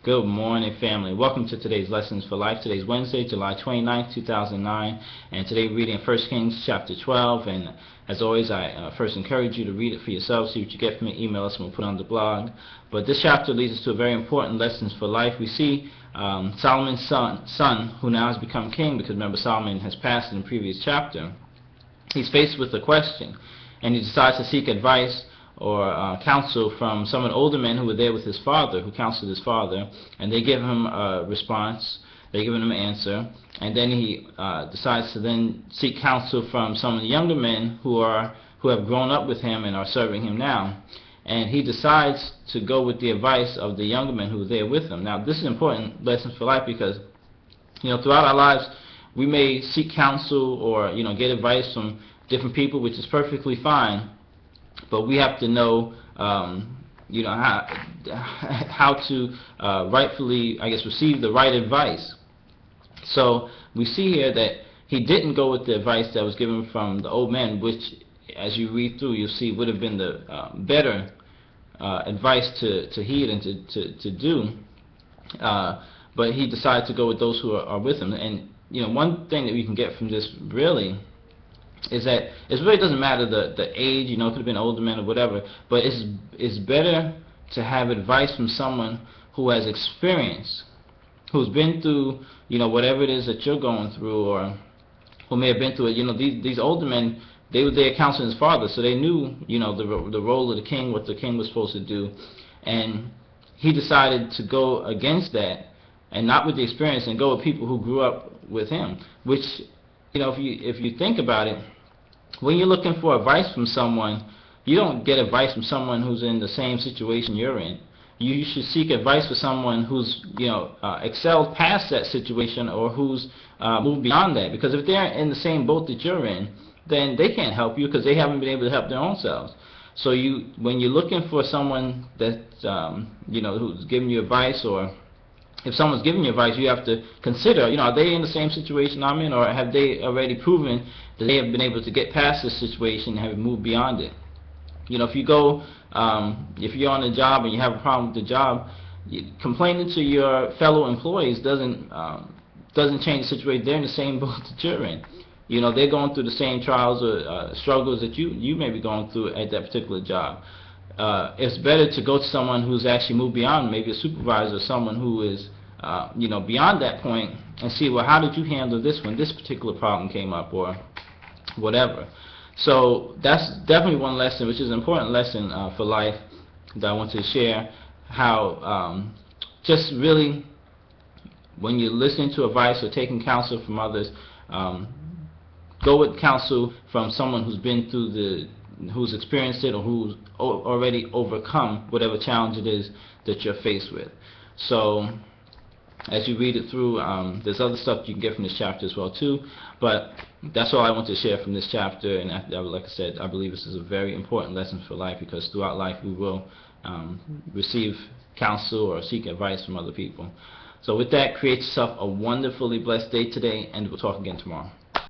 Good morning, family. Welcome to today's Lessons for Life. Today's Wednesday, July 29th, 2009, and today we're reading 1 Kings chapter 12. And as always, I first encourage you to read it for yourself, see what you get from it, email us, and we'll put it on the blog. But this chapter leads us to a very important Lessons for Life. We see Solomon's son, who now has become king, because remember Solomon has passed in the previous chapter. He's faced with a question, and he decides to seek advice or counsel from some of the older men who were there with his father, who counseled his father, and they give him a response, they give him an answer, and then he decides to then seek counsel from some of the younger men who have grown up with him and are serving him now. And he decides to go with the advice of the younger men who were there with him. Now, this is an important lesson for life because, throughout our lives, we may seek counsel or, get advice from different people, which is perfectly fine. But we have to know, how to rightfully, receive the right advice. So we see here that he didn't go with the advice that was given from the old men, which, as you read through, you'll see would have been the better advice to heed and to do. But he decided to go with those who are with him. And one thing that we can get from this really is that it really doesn't matter the age, it could have been older men or whatever, but it's better to have advice from someone who has experience, who's been through, whatever it is that you're going through, or who may have been through it. These older men, they were there counseling his father, so they knew, the role of the king, what the king was supposed to do, and he decided to go against that, and not with the experience, and go with people who grew up with him, which, if you think about it, when you're looking for advice from someone, you don't get advice from someone who's in the same situation you're in. You should seek advice from someone who's, excelled past that situation, or who's moved beyond that. Because if they're in the same boat that you're in, then they can't help you because they haven't been able to help their own selves. So when you're looking for someone that, who's giving you advice, or if someone's giving you advice, you have to consider, are they in the same situation I'm in, or have they already proven that they have been able to get past this situation and have moved beyond it? If you go, if you're on a job and you have a problem with the job, complaining to your fellow employees doesn't change the situation. They're in the same boat that you're in. They're going through the same trials or struggles that you may be going through at that particular job. It's better to go to someone who's actually moved beyond, maybe a supervisor, someone who is, beyond that point, and see, well, how did you handle this when this particular problem came up, or whatever. So that's definitely one lesson, which is an important lesson for life, that I want to share. How just really, when you're listening to advice or taking counsel from others, go with counsel from someone who's been through who's experienced it, or who's already overcome whatever challenge it is that you're faced with. So as you read it through, there's other stuff you can get from this chapter as well too, but that's all I want to share from this chapter. And like I said, I believe this is a very important lesson for life, because throughout life we will receive counsel or seek advice from other people. So with that, create yourself a wonderfully blessed day today, and we'll talk again tomorrow.